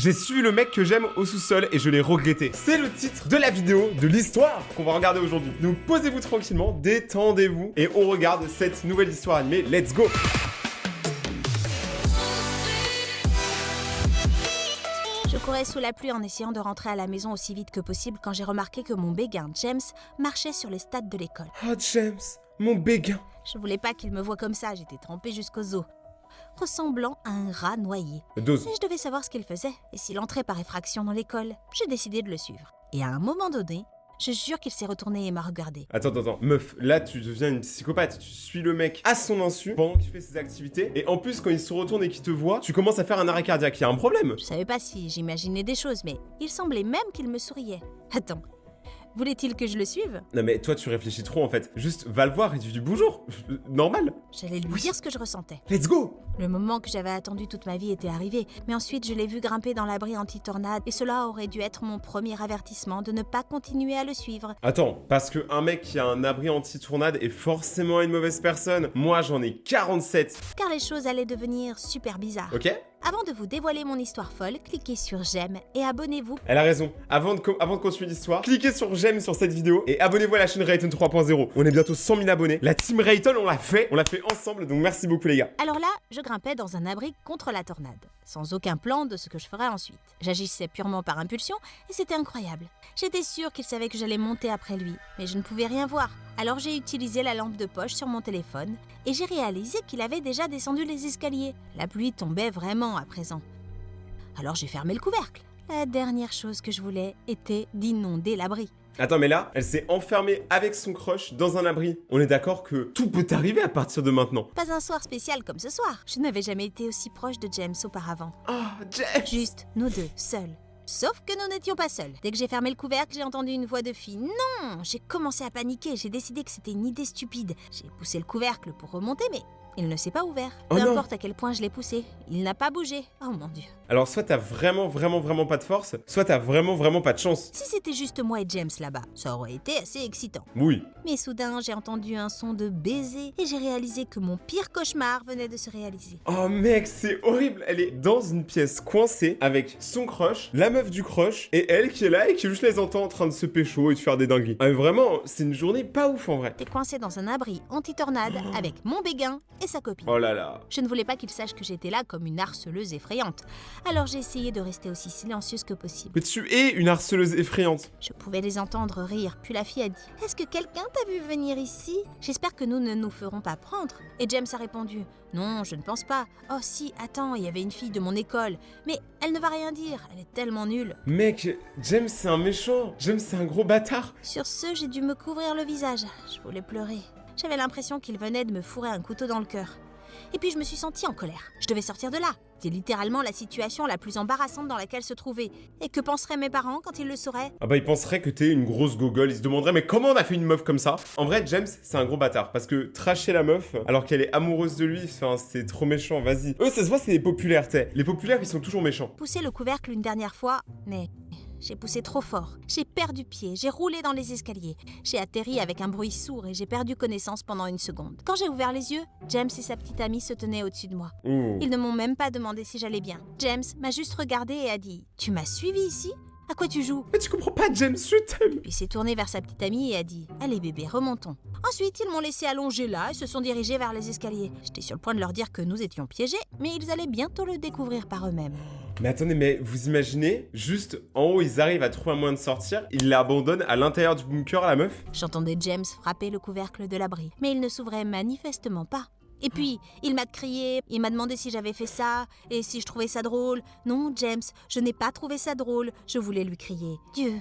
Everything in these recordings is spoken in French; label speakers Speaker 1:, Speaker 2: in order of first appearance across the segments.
Speaker 1: J'ai suivi le mec que j'aime au sous-sol et je l'ai regretté. C'est le titre de la vidéo, de l'histoire qu'on va regarder aujourd'hui. Donc posez-vous tranquillement, détendez-vous et on regarde cette nouvelle histoire animée. Let's go!
Speaker 2: Je courais sous la pluie en essayant de rentrer à la maison aussi vite que possible quand j'ai remarqué que mon béguin, James, marchait sur les stades de l'école.
Speaker 1: Oh James, mon béguin.
Speaker 2: Je voulais pas qu'il me voie comme ça, j'étais trempée jusqu'aux os, ressemblant à un rat noyé.
Speaker 1: Dose.
Speaker 2: Mais je devais savoir ce qu'il faisait, et s'il entrait par effraction dans l'école, j'ai décidé de le suivre. Et à un moment donné, je jure qu'il s'est retourné et m'a regardé.
Speaker 1: Attends. Meuf, là tu deviens une psychopathe. Tu suis le mec à son insu pendant qu'il fait ses activités. Et en plus, quand il se retourne et qu'il te voit, tu commences à faire un arrêt cardiaque. Il y a un problème.
Speaker 2: Je savais pas si j'imaginais des choses, mais il semblait même qu'il me souriait. Attends, voulait-il que je le suive?
Speaker 1: Non mais toi tu réfléchis trop en fait. Juste va le voir et tu lui dis bonjour. Normal.
Speaker 2: J'allais lui dire ce que je ressentais.
Speaker 1: Let's go.
Speaker 2: Le moment que j'avais attendu toute ma vie était arrivé, mais ensuite je l'ai vu grimper dans l'abri anti-tornade et cela aurait dû être mon premier avertissement de ne pas continuer à le suivre.
Speaker 1: Attends, parce qu'un mec qui a un abri anti-tournade est forcément une mauvaise personne. Moi j'en ai 47.
Speaker 2: Car les choses allaient devenir super bizarres.
Speaker 1: Ok?
Speaker 2: Avant de vous dévoiler mon histoire folle, cliquez sur j'aime et abonnez-vous.
Speaker 1: Elle a raison. Avant de continuer l'histoire, cliquez sur j'aime sur cette vidéo et abonnez-vous à la chaîne Rayton 3.0. On est bientôt 100 000 abonnés. La team Rayton, on l'a fait ensemble, donc merci beaucoup les gars.
Speaker 2: Alors là, je grimpais dans un abri contre la tornade, sans aucun plan de ce que je ferais ensuite. J'agissais purement par impulsion et c'était incroyable. J'étais sûre qu'il savait que j'allais monter après lui, mais je ne pouvais rien voir. Alors j'ai utilisé la lampe de poche sur mon téléphone et j'ai réalisé qu'il avait déjà descendu les escaliers. La pluie tombait vraiment à présent. Alors j'ai fermé le couvercle. La dernière chose que je voulais était d'inonder l'abri.
Speaker 1: Attends, mais là, elle s'est enfermée avec son crush dans un abri. On est d'accord que tout peut arriver à partir de maintenant.
Speaker 2: Pas un soir spécial comme ce soir. Je n'avais jamais été aussi proche de James auparavant.
Speaker 1: Oh, James.
Speaker 2: Juste nous deux, seuls. Sauf que nous n'étions pas seuls. Dès que j'ai fermé le couvercle, j'ai entendu une voix de fille. Non! J'ai commencé à paniquer, j'ai décidé que c'était une idée stupide. J'ai poussé le couvercle pour remonter, mais il ne s'est pas ouvert.
Speaker 1: Oh
Speaker 2: Peu
Speaker 1: non.
Speaker 2: importe à quel point je l'ai poussé, il n'a pas bougé. Oh mon Dieu.
Speaker 1: Alors, soit t'as vraiment pas de force, soit t'as vraiment pas de chance.
Speaker 2: Si c'était juste moi et James là-bas, ça aurait été assez excitant.
Speaker 1: Oui.
Speaker 2: Mais soudain, j'ai entendu un son de baiser et j'ai réalisé que mon pire cauchemar venait de se réaliser.
Speaker 1: Oh mec, c'est horrible. Elle est dans une pièce coincée avec son crush, la meuf du crush, et elle qui est là et qui juste les entend en train de se pécho et de faire des dingueries. Ah, mais vraiment, c'est une journée pas ouf en vrai.
Speaker 2: J'étais coincé dans un abri anti-tornade avec mon béguin et sa copine.
Speaker 1: Oh là là.
Speaker 2: Je ne voulais pas qu'il sache que j'étais là comme une harceleuse effrayante. Alors j'ai essayé de rester aussi silencieuse que possible.
Speaker 1: Mais tu es une harceleuse effrayante.
Speaker 2: Je pouvais les entendre rire, puis la fille a dit « Est-ce que quelqu'un t'a vu venir ici ? J'espère que nous ne nous ferons pas prendre. » Et James a répondu « Non, je ne pense pas. Oh si, attends, il y avait une fille de mon école. Mais elle ne va rien dire, elle est tellement nulle. »
Speaker 1: Mec, James c'est un méchant. James c'est un gros bâtard.
Speaker 2: Sur ce, j'ai dû me couvrir le visage. Je voulais pleurer. J'avais l'impression qu'il venait de me fourrer un couteau dans le cœur. Et puis je me suis sentie en colère. Je devais sortir de là. C'était littéralement la situation la plus embarrassante dans laquelle se trouver. Et que penseraient mes parents quand ils le sauraient ?
Speaker 1: Ah bah ils penseraient que t'es une grosse gogole, ils se demanderaient mais comment on a fait une meuf comme ça? En vrai James c'est un gros bâtard parce que tracher la meuf alors qu'elle est amoureuse de lui, enfin c'est trop méchant, vas-y. Eux ça se voit c'est les populaires, t'sais. Les populaires ils sont toujours méchants.
Speaker 2: Poussé le couvercle une dernière fois, mais j'ai poussé trop fort. J'ai perdu pied, j'ai roulé dans les escaliers. J'ai atterri avec un bruit sourd et j'ai perdu connaissance pendant une seconde. Quand j'ai ouvert les yeux, James et sa petite amie se tenaient au-dessus de moi.
Speaker 1: Ouh.
Speaker 2: Ils ne m'ont même pas demandé si j'allais bien. James m'a juste regardé et a dit « Tu m'as suivi ici ? À quoi tu joues ?»
Speaker 1: Mais tu comprends pas James, je t'aime.
Speaker 2: Puis s'est tourné vers sa petite amie et a dit « Allez bébé, remontons. » Ensuite, ils m'ont laissé allonger là et se sont dirigés vers les escaliers. J'étais sur le point de leur dire que nous étions piégés, mais ils allaient bientôt le découvrir par eux-mêmes.
Speaker 1: Mais attendez, mais vous imaginez, juste en haut ils arrivent à trouver un moyen de sortir, ils l'abandonnent à l'intérieur du bunker la meuf?
Speaker 2: J'entendais James frapper le couvercle de l'abri, mais il ne s'ouvrait manifestement pas. Et puis, il m'a crié, il m'a demandé si j'avais fait ça, et si je trouvais ça drôle. Non, James, je n'ai pas trouvé ça drôle, je voulais lui crier. Dieu,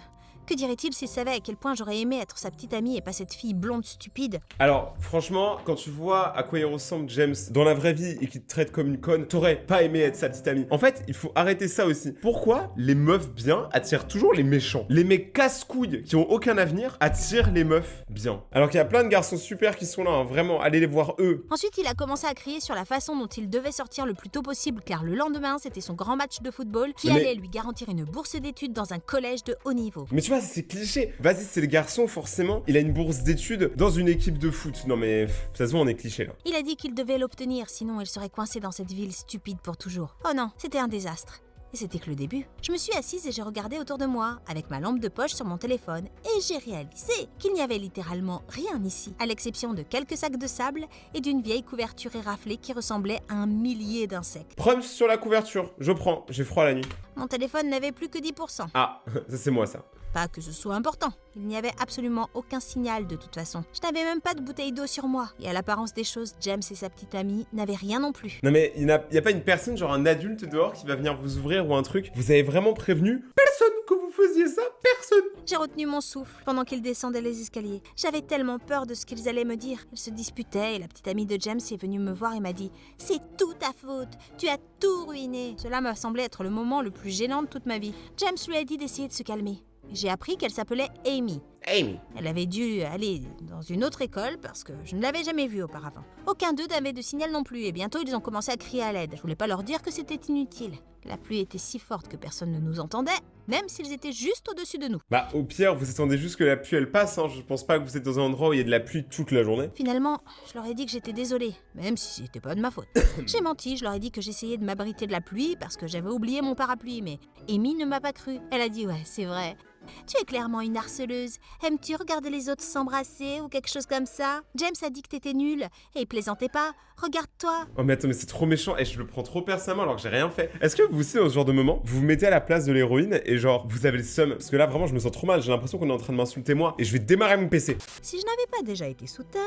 Speaker 2: que dirait-il s'il savait à quel point j'aurais aimé être sa petite amie et pas cette fille blonde stupide ?
Speaker 1: Alors, franchement, quand tu vois à quoi il ressemble James dans la vraie vie et qu'il te traite comme une conne, t'aurais pas aimé être sa petite amie. En fait, il faut arrêter ça aussi. Pourquoi les meufs bien attirent toujours les méchants? Les mecs casse-couilles qui ont aucun avenir attirent les meufs bien. Alors qu'il y a plein de garçons super qui sont là, hein, vraiment, allez les voir eux.
Speaker 2: Ensuite, il a commencé à crier sur la façon dont il devait sortir le plus tôt possible car le lendemain, c'était son grand match de football qui
Speaker 1: Mais-
Speaker 2: allait lui garantir une bourse d'études dans un collège de haut niveau.
Speaker 1: Mais tu vois, c'est cliché. Vas-y, c'est le garçon, forcément. Il a une bourse d'études dans une équipe de foot. Non mais, ça se voit, on est cliché là.
Speaker 2: Il a dit qu'il devait l'obtenir, sinon il serait coincé dans cette ville stupide pour toujours. Oh non, c'était un désastre. Et c'était que le début. Je me suis assise et j'ai regardé autour de moi, avec ma lampe de poche sur mon téléphone, et j'ai réalisé qu'il n'y avait littéralement rien ici, à l'exception de quelques sacs de sable et d'une vieille couverture éraflée qui ressemblait à un millier d'insectes.
Speaker 1: Prums sur la couverture, je prends, j'ai froid la nuit.
Speaker 2: Mon téléphone n'avait plus que 10%.
Speaker 1: Ah, ça c'est moi ça.
Speaker 2: Pas que ce soit important, il n'y avait absolument aucun signal de toute façon. Je n'avais même pas de bouteille d'eau sur moi, et à l'apparence des choses, James et sa petite amie n'avaient rien non plus.
Speaker 1: Non mais il y a pas une personne, genre un adulte dehors qui va venir vous ouvrir ou un truc? Vous avez vraiment prévenu personne que vous faisiez ça? Personne!
Speaker 2: J'ai retenu mon souffle pendant qu'ils descendaient les escaliers. J'avais tellement peur de ce qu'ils allaient me dire. Ils se disputaient et la petite amie de James est venue me voir et m'a dit « C'est tout ta faute, tu as tout ruiné !» Cela m'a semblé être le moment le plus gênant de toute ma vie. James lui a dit d'essayer de se calmer. J'ai appris qu'elle s'appelait Amy.
Speaker 1: Amy.
Speaker 2: Elle avait dû aller dans une autre école parce que je ne l'avais jamais vue auparavant. Aucun d'eux n'avait de signal non plus et bientôt ils ont commencé à crier à l'aide. Je voulais pas leur dire que c'était inutile. La pluie était si forte que personne ne nous entendait, même s'ils étaient juste au-dessus de nous.
Speaker 1: Bah au pire, vous attendez juste que la pluie elle passe, hein. Je pense pas que vous êtes dans un endroit où il y a de la pluie toute la journée.
Speaker 2: Finalement, je leur ai dit que j'étais désolée, même si c'était pas de ma faute. J'ai menti, je leur ai dit que j'essayais de m'abriter de la pluie parce que j'avais oublié mon parapluie, mais Amy ne m'a pas cru. Elle a dit « Ouais, c'est vrai. Tu es clairement une harceleuse. Aimes-tu regarder les autres s'embrasser ou quelque chose comme ça? James a dit que t'étais nulle et il plaisantait pas. Regarde-toi. »
Speaker 1: Oh mais attends, mais c'est trop méchant et je le prends trop personnellement alors que j'ai rien fait. Est-ce que vous aussi dans ce genre de moment, vous vous mettez à la place de l'héroïne et genre vous avez le seum? Parce que là vraiment je me sens trop mal, j'ai l'impression qu'on est en train de m'insulter moi et je vais démarrer mon PC.
Speaker 2: Si je n'avais pas déjà été sous terre,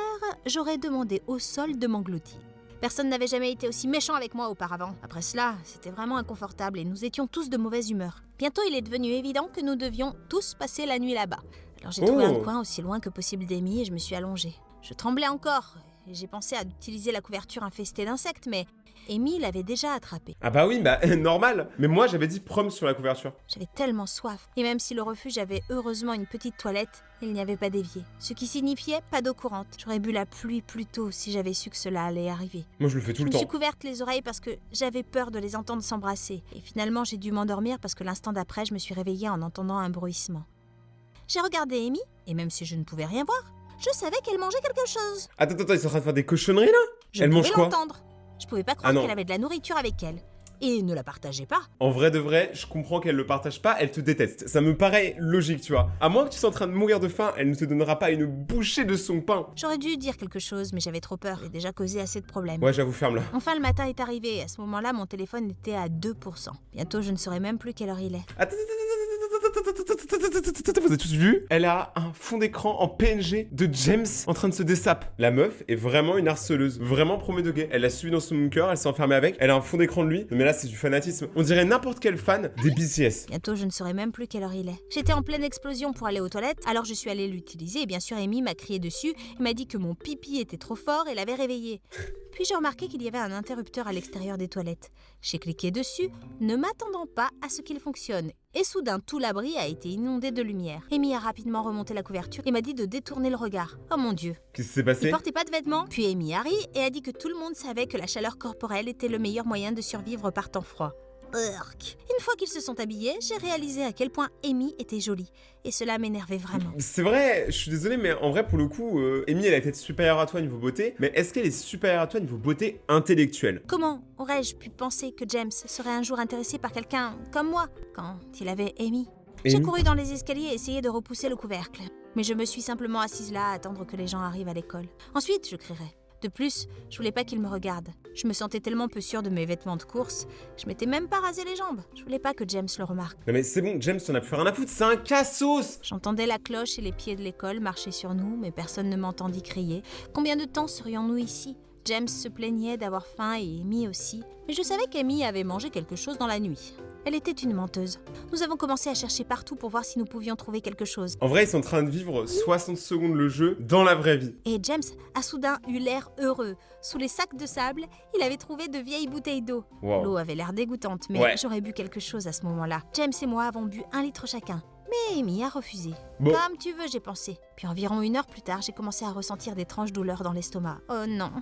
Speaker 2: j'aurais demandé au sol de m'engloutir. Personne n'avait jamais été aussi méchant avec moi auparavant. Après cela, c'était vraiment inconfortable et nous étions tous de mauvaise humeur. Bientôt, il est devenu évident que nous devions tous passer la nuit là-bas. Alors j'ai trouvé un coin aussi loin que possible d'Amy et je me suis allongée. Je tremblais encore et j'ai pensé à utiliser la couverture infestée d'insectes, mais Amy l'avait déjà attrapée.
Speaker 1: Ah bah oui, bah normal. Mais moi j'avais dit Prums sur la couverture.
Speaker 2: J'avais tellement soif. Et même si le refuge avait heureusement une petite toilette, il n'y avait pas d'évier. Ce qui signifiait pas d'eau courante. J'aurais bu la pluie plus tôt si j'avais su que cela allait arriver.
Speaker 1: Moi je le fais tout
Speaker 2: Je
Speaker 1: le
Speaker 2: me
Speaker 1: temps.
Speaker 2: suis couverte les oreilles parce que j'avais peur de les entendre s'embrasser. Et finalement, j'ai dû m'endormir parce que l'instant d'après, je me suis réveillée en entendant un bruissement. J'ai regardé Amy, et même si je ne pouvais rien voir, je savais qu'elle mangeait quelque chose.
Speaker 1: Attends, ils sont en train de faire des cochonneries là?
Speaker 2: Je
Speaker 1: Elle mange
Speaker 2: pouvais
Speaker 1: quoi?
Speaker 2: l'entendre. Je pouvais pas croire
Speaker 1: Ah non.
Speaker 2: qu'elle avait de la nourriture avec elle. Et ne la partageait pas.
Speaker 1: En vrai de vrai, je comprends qu'elle le partage pas, elle te déteste. Ça me paraît logique, tu vois. À moins que tu sois en train de mourir de faim, elle ne te donnera pas une bouchée de son pain.
Speaker 2: J'aurais dû dire quelque chose, mais j'avais trop peur. J'ai déjà causé assez de problèmes.
Speaker 1: Ouais, j'avoue, ferme-la.
Speaker 2: Enfin, le matin est arrivé. À ce moment-là, mon téléphone était à 2%. Bientôt, je ne saurais même plus quelle heure il est.
Speaker 1: Vous avez tous vu? Elle a un fond d'écran en PNG de James en train de se dessape. La meuf est vraiment une harceleuse, vraiment premier degré. Elle l'a suivi dans son bunker, elle s'est enfermée avec, elle a un fond d'écran de lui. Mais là, c'est du fanatisme. On dirait n'importe quel fan des BTS.
Speaker 2: Bientôt, je ne saurais même plus quelle heure il est. J'étais en pleine explosion pour aller aux toilettes, alors je suis allée l'utiliser et bien sûr, Amy m'a crié dessus et m'a dit que mon pipi était trop fort et l'avait réveillée. Puis j'ai remarqué qu'il y avait un interrupteur à l'extérieur des toilettes. J'ai cliqué dessus, ne m'attendant pas à ce qu'il fonctionne. Et soudain, tout l'abri a été inondé de lumière. Amy a rapidement remonté la couverture et m'a dit de détourner le regard. Oh mon Dieu.
Speaker 1: Qu'est-ce qui s'est
Speaker 2: Il
Speaker 1: passé?
Speaker 2: portait pas de vêtements. Puis Amy a ri et a dit que tout le monde savait que la chaleur corporelle était le meilleur moyen de survivre par temps froid. Urk. Une fois qu'ils se sont habillés, j'ai réalisé à quel point Amy était jolie. Et cela m'énervait vraiment.
Speaker 1: C'est vrai, je suis désolé, mais en vrai, pour le coup, Amy, elle a été supérieure à toi niveau beauté, mais est-ce qu'elle est supérieure à toi niveau beauté intellectuelle?
Speaker 2: Comment aurais-je pu penser que James serait un jour intéressé par quelqu'un comme moi quand il avait Amy? J'ai couru dans les escaliers et essayé de repousser le couvercle. Mais je me suis simplement assise là à attendre que les gens arrivent à l'école. Ensuite, je crierai. De plus, je voulais pas qu'il me regarde. Je me sentais tellement peu sûre de mes vêtements de course. Je m'étais même pas rasé les jambes. Je voulais pas que James le remarque.
Speaker 1: Non mais c'est bon, James, t'en as plus rien à foutre, c'est un cassos!
Speaker 2: J'entendais la cloche et les pieds de l'école marcher sur nous, mais personne ne m'entendit crier. Combien de temps serions-nous ici? James se plaignait d'avoir faim et Amy aussi. Mais je savais qu'Amy avait mangé quelque chose dans la nuit. Elle était une menteuse. Nous avons commencé à chercher partout pour voir si nous pouvions trouver quelque chose.
Speaker 1: En vrai, ils sont en train de vivre 60 secondes le jeu dans la vraie vie.
Speaker 2: Et James a soudain eu l'air heureux. Sous les sacs de sable, il avait trouvé de vieilles bouteilles d'eau.
Speaker 1: Wow.
Speaker 2: L'eau avait l'air dégoûtante, mais
Speaker 1: Ouais.
Speaker 2: j'aurais bu quelque chose à ce moment-là. James et moi avons bu 1 litre chacun. Mais Amy a refusé.
Speaker 1: Bon.
Speaker 2: Comme tu veux, j'ai pensé. Puis environ 1 heure plus tard, j'ai commencé à ressentir d'étranges douleurs dans l'estomac. Oh non,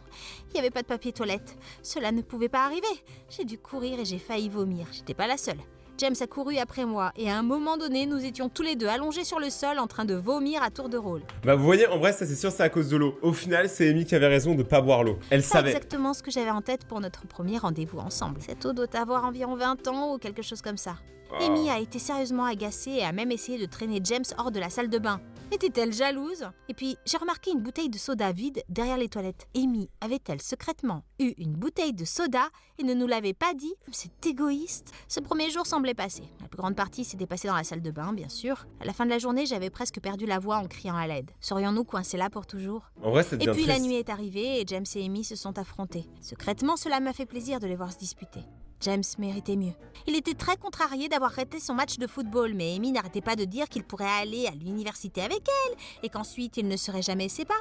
Speaker 2: il n'y avait pas de papier toilette. Cela ne pouvait pas arriver. J'ai dû courir et j'ai failli vomir. J'étais pas la seule. James a couru après moi et à un moment donné, nous étions tous les deux allongés sur le sol en train de vomir à tour de rôle.
Speaker 1: Bah vous voyez, en vrai, ça c'est sûr, c'est à cause de l'eau. Au final, c'est Amy qui avait raison de pas boire l'eau. Elle
Speaker 2: C'est
Speaker 1: savait.
Speaker 2: exactement ce que j'avais en tête pour notre premier rendez-vous ensemble. Cette eau doit avoir environ 20 ans ou quelque chose comme ça.
Speaker 1: Oh.
Speaker 2: Amy a été sérieusement agacée et a même essayé de traîner James hors de la salle de bain. Était-elle jalouse? Et puis, j'ai remarqué une bouteille de soda vide derrière les toilettes. Amy avait-elle secrètement eu une bouteille de soda et ne nous l'avait pas dit? C'est égoïste. Ce premier jour semblait passer. La plus grande partie s'était passée dans la salle de bain, bien sûr. À la fin de la journée, j'avais presque perdu la voix en criant à l'aide. Serions-nous coincés là pour toujours?
Speaker 1: En vrai, ça
Speaker 2: Et
Speaker 1: devient
Speaker 2: puis la
Speaker 1: triste.
Speaker 2: nuit est arrivée et James et Amy se sont affrontés. Secrètement, cela m'a fait plaisir de les voir se disputer. James méritait mieux. Il était très contrarié d'avoir raté son match de football, mais Amy n'arrêtait pas de dire qu'il pourrait aller à l'université avec elle et qu'ensuite ils ne seraient jamais séparés.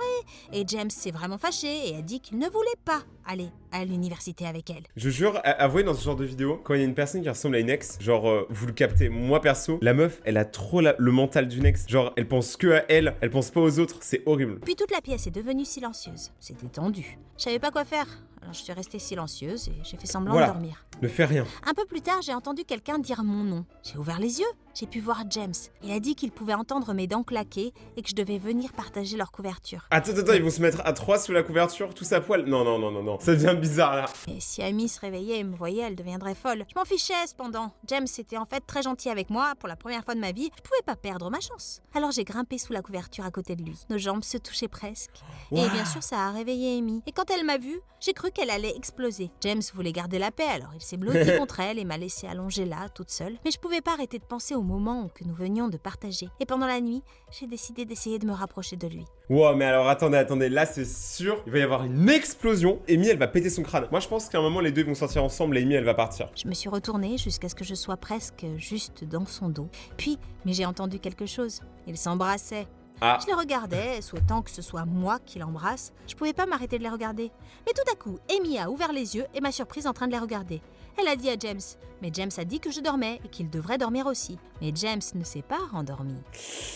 Speaker 2: Et James s'est vraiment fâché et a dit qu'il ne voulait pas aller à l'université avec elle.
Speaker 1: Je jure, avouez dans ce genre de vidéo, quand il y a une personne qui ressemble à une ex, genre vous le captez, moi perso, la meuf, elle a trop le mental d'une ex. Genre, elle pense que à elle pense pas aux autres, c'est horrible.
Speaker 2: Puis toute la pièce est devenue silencieuse. C'était tendu. Je savais pas quoi faire. Alors je suis restée silencieuse et j'ai fait semblant
Speaker 1: Voilà.
Speaker 2: de dormir.
Speaker 1: Ne fais rien.
Speaker 2: Un peu plus tard, j'ai entendu quelqu'un dire mon nom. J'ai ouvert les yeux. J'ai pu voir James. Il a dit qu'il pouvait entendre mes dents claquer et que je devais venir partager leur couverture.
Speaker 1: Attends, ils vont se mettre à 3 sous la couverture, tous à poil. Non, ça devient bizarre là.
Speaker 2: Et si Amy se réveillait et me voyait, elle deviendrait folle. Je m'en fichais cependant. James était en fait très gentil avec moi pour la première fois de ma vie. Je pouvais pas perdre ma chance. Alors j'ai grimpé sous la couverture à côté de lui. Nos jambes se touchaient presque. Et
Speaker 1: Ouah.
Speaker 2: bien sûr, ça a réveillé Amy. Et quand elle m'a vue, j'ai cru qu'elle allait exploser. James voulait garder la paix, alors il s'est blotti contre elle et m'a laissé allongée là, toute seule. Mais je pouvais pas arrêter de penser au moment que nous venions de partager. Et pendant la nuit, j'ai décidé d'essayer de me rapprocher de lui.
Speaker 1: Wow, mais alors attendez, là c'est sûr, il va y avoir une explosion. Amy, elle va péter son crâne. Moi je pense qu'à un moment les deux vont sortir ensemble et Amy, elle va partir.
Speaker 2: Je me suis retournée jusqu'à ce que je sois presque juste dans son dos. Puis, mais j'ai entendu quelque chose. Ils s'embrassaient.
Speaker 1: Ah,
Speaker 2: Je les regardais, souhaitant que ce soit moi qui l'embrasse. Je pouvais pas m'arrêter de les regarder. Mais tout à coup, Amy a ouvert les yeux et m'a surprise en train de les regarder. Elle a dit à James, mais James a dit que je dormais et qu'il devrait dormir aussi. Mais James ne s'est pas rendormi.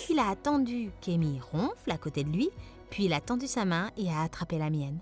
Speaker 2: Il a attendu qu'Amy ronfle à côté de lui, puis il a tendu sa main et a attrapé la mienne.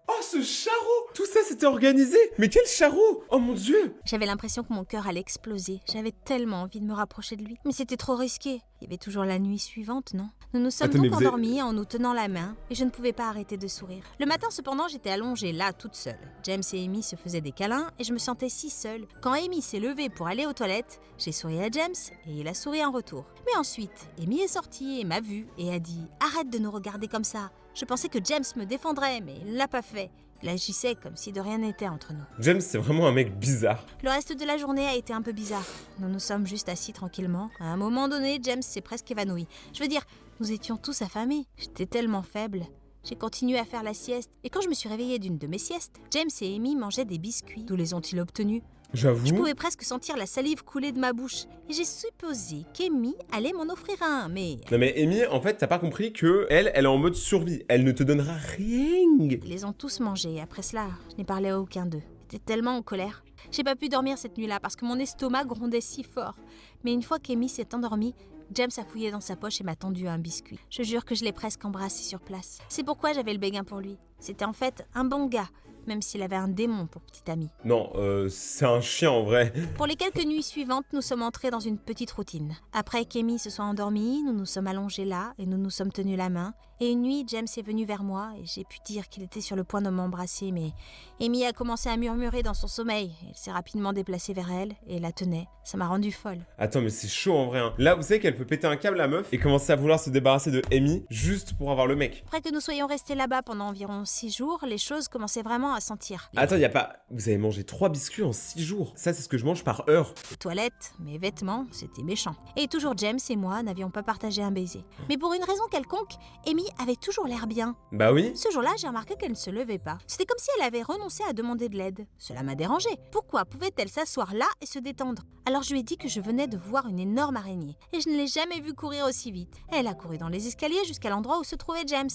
Speaker 1: oh ce charreau. Tout ça c'était organisé. Mais quel charreau. Oh mon dieu.
Speaker 2: J'avais l'impression que mon cœur allait exploser. J'avais tellement envie de me rapprocher de lui. Mais c'était trop risqué. Il y avait toujours la nuit suivante, non? Nous nous sommes
Speaker 1: Attends, mais
Speaker 2: donc
Speaker 1: vous avez-
Speaker 2: endormis en nous tenant la main et je ne pouvais pas arrêter de sourire. Le matin cependant, j'étais allongée là, toute seule. James et Amy se faisaient des câlins et je me sentais si seule. Quand Amy s'est levée pour aller aux toilettes, j'ai souri à James et il a souri en retour. Mais ensuite, Amy est sortie et m'a vue et a dit « Arrête de nous regarder comme ça !» Je pensais que James me défendrait, mais il ne l'a pas fait. Il agissait comme si de rien n'était entre nous.
Speaker 1: James, c'est vraiment un mec bizarre.
Speaker 2: Le reste de la journée a été un peu bizarre. Nous nous sommes juste assis tranquillement. À un moment donné, James s'est presque évanoui. Je veux dire, nous étions tous affamés. J'étais tellement faible. J'ai continué à faire la sieste. Et quand je me suis réveillée d'une de mes siestes, James et Amy mangeaient des biscuits. D'où les ont-ils obtenus?
Speaker 1: J'avoue.
Speaker 2: Je pouvais presque sentir la salive couler de ma bouche. Et j'ai supposé qu'Amy allait m'en offrir un, mais...
Speaker 1: Non mais Amy, en fait, t'as pas compris que elle est en mode survie. Elle ne te donnera rien.
Speaker 2: Ils les ont tous mangés. Après cela, je n'ai parlé à aucun d'eux. J'étais tellement en colère. J'ai pas pu dormir cette nuit-là parce que mon estomac grondait si fort. Mais une fois qu'Amy s'est endormie, James a fouillé dans sa poche et m'a tendu un biscuit. Je jure que je l'ai presque embrassé sur place. C'est pourquoi j'avais le béguin pour lui. C'était en fait un bon gars, même s'il avait un démon pour petit ami.
Speaker 1: Non, c'est un chien en vrai.
Speaker 2: Pour les quelques nuits suivantes, nous sommes entrés dans une petite routine. Après qu'Amy se soit endormie, nous nous sommes allongés là et nous nous sommes tenus la main. Et une nuit, James est venu vers moi et j'ai pu dire qu'il était sur le point de m'embrasser, mais Amy a commencé à murmurer dans son sommeil. Il s'est rapidement déplacé vers elle et la tenait. Ça m'a rendue folle.
Speaker 1: Attends, mais c'est chaud en vrai. Hein. Là, vous savez qu'elle peut péter un câble, la meuf, et commencer à vouloir se débarrasser de Amy juste pour avoir le mec.
Speaker 2: Après que nous soyons restés là-bas pendant environ 6 jours, les choses commençaient vraiment à sentir.
Speaker 1: Attends, y a pas... Vous avez mangé 3 biscuits en 6 jours. Ça, c'est ce que je mange par heure.
Speaker 2: Les toilettes, mes vêtements, c'était méchant. Et toujours James et moi n'avions pas partagé un baiser. Mais pour une raison quelconque, Amy avait toujours l'air bien.
Speaker 1: Bah oui.
Speaker 2: Ce jour-là, j'ai remarqué qu'elle ne se levait pas. C'était comme si elle avait renoncé à demander de l'aide. Cela m'a dérangée. Pourquoi pouvait-elle s'asseoir là et se détendre? Alors je lui ai dit que je venais de voir une énorme araignée. Et je ne l'ai jamais vue courir aussi vite. Elle a couru dans les escaliers jusqu'à l'endroit où se trouvait James.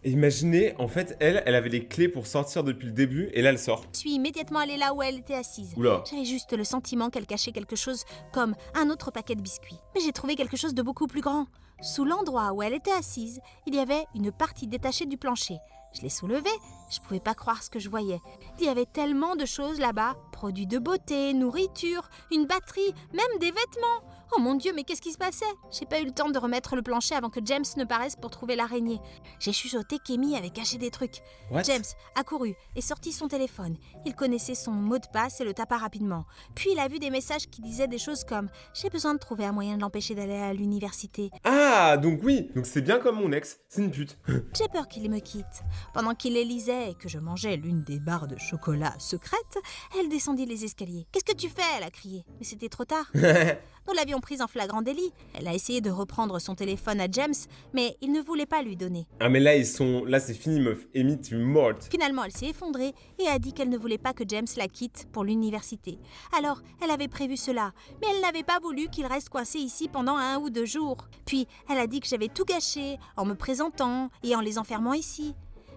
Speaker 1: Imaginez, en fait, elle avait les clés pour sortir depuis le début, et là, elle sort.
Speaker 2: Je suis immédiatement allée là où elle était assise.
Speaker 1: Oula.
Speaker 2: J'avais juste le sentiment qu'elle cachait quelque chose comme un autre paquet de biscuits. Mais j'ai trouvé quelque chose de beaucoup plus grand. Sous l'endroit où elle était assise, il y avait une partie détachée du plancher. Je l'ai soulevée Je pouvais pas croire ce que je voyais. Il y avait tellement de choses là-bas. Produits de beauté, nourriture, une batterie, même des vêtements. Oh mon Dieu, mais qu'est-ce qui se passait? J'ai pas eu le temps de remettre le plancher avant que James ne paraisse pour trouver l'araignée. J'ai chuchoté qu'Amy avait caché des trucs.
Speaker 1: What?
Speaker 2: James a couru et sorti son téléphone. Il connaissait son mot de passe et le tapa rapidement. Puis il a vu des messages qui disaient des choses comme « J'ai besoin de trouver un moyen de l'empêcher d'aller à l'université.
Speaker 1: Ah, donc oui, donc c'est bien comme mon ex, c'est une pute.
Speaker 2: J'ai peur qu'il me quitte. » Pendant qu'il les lisait et que je mangeais l'une des barres de chocolat secrètes, elle descendit les escaliers. « Qu'est-ce que tu fais ?» elle a crié. Mais c'était trop tard. Nous l'avions prise en flagrant délit. Elle a essayé de reprendre son téléphone à James, mais il ne voulait pas lui donner.
Speaker 1: Ah mais là c'est fini meuf, Amy tu es morte.
Speaker 2: Finalement, elle s'est effondrée et a dit qu'elle ne voulait pas que James la quitte pour l'université. Alors, elle avait prévu cela, mais elle n'avait pas voulu qu'il reste coincé ici pendant 1 ou 2 jours. Puis, elle a dit que j'avais tout gâché en me présentant et en les enfermant ici.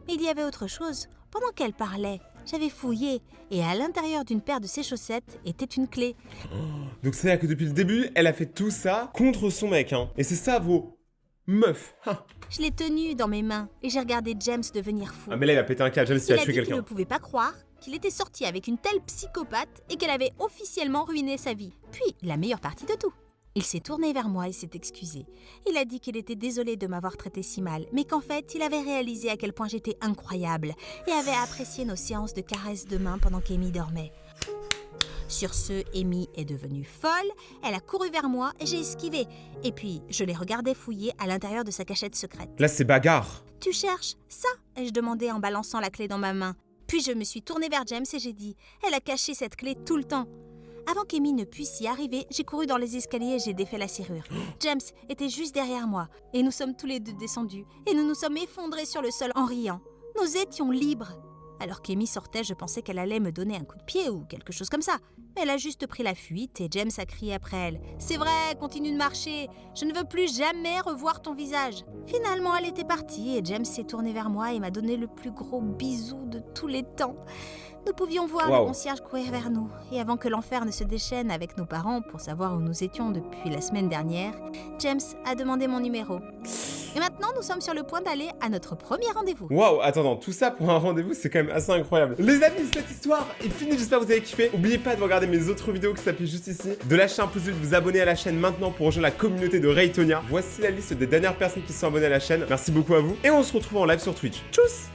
Speaker 2: Mais il y avait autre chose. Pendant qu'elle parlait, j'avais fouillé et à l'intérieur d'une paire de ses chaussettes était une clé.
Speaker 1: Donc c'est-à-dire que depuis le début, elle a fait tout ça contre son mec, hein. Et c'est ça vos meufs. Ah.
Speaker 2: Je l'ai tenue dans mes mains et j'ai regardé James devenir fou.
Speaker 1: Ah mais là il a pété un câble, James il
Speaker 2: Il
Speaker 1: a
Speaker 2: a
Speaker 1: tué
Speaker 2: dit qu'il
Speaker 1: quelqu'un.
Speaker 2: ne pouvait pas croire qu'il était sorti avec une telle psychopathe et qu'elle avait officiellement ruiné sa vie. Puis, la meilleure partie de tout. Il s'est tourné vers moi et s'est excusé. Il a dit qu'il était désolé de m'avoir traité si mal, mais qu'en fait, il avait réalisé à quel point j'étais incroyable et avait apprécié nos séances de caresses de main pendant qu'Amy dormait. Sur ce, Amy est devenue folle, elle a couru vers moi et j'ai esquivé. Et puis, je l'ai regardée fouiller à l'intérieur de sa cachette secrète.
Speaker 1: Là c'est bagarre.
Speaker 2: « Tu cherches ça ?» ai-je demandé en balançant la clé dans ma main. Puis je me suis tournée vers James et j'ai dit « Elle a caché cette clé tout le temps. » Avant qu'Amy ne puisse y arriver, j'ai couru dans les escaliers et j'ai défait la serrure. James était juste derrière moi et nous sommes tous les deux descendus et nous nous sommes effondrés sur le sol en riant. Nous étions libres. Alors qu'Amy sortait, je pensais qu'elle allait me donner un coup de pied ou quelque chose comme ça. Mais elle a juste pris la fuite et James a crié après elle. « C'est vrai, continue de marcher. Je ne veux plus jamais revoir ton visage. » Finalement, elle était partie et James s'est tourné vers moi et m'a donné le plus gros bisou de tous les temps. Nous pouvions voir le concierge courir vers nous. Et avant que l'enfer ne se déchaîne avec nos parents pour savoir où nous étions depuis la semaine dernière, James a demandé mon numéro. Et maintenant, nous sommes sur le point d'aller à notre premier rendez-vous.
Speaker 1: Waouh, attends, tout ça pour un rendez-vous, c'est quand même assez incroyable. Les amis, cette histoire est finie, j'espère que vous avez kiffé. N'oubliez pas de regarder mes autres vidéos qui s'affichent juste ici, de lâcher un pouce bleu, de vous abonner à la chaîne maintenant pour rejoindre la communauté de Raytonia. Voici la liste des dernières personnes qui sont abonnées à la chaîne. Merci beaucoup à vous. Et on se retrouve en live sur Twitch. Tchuss!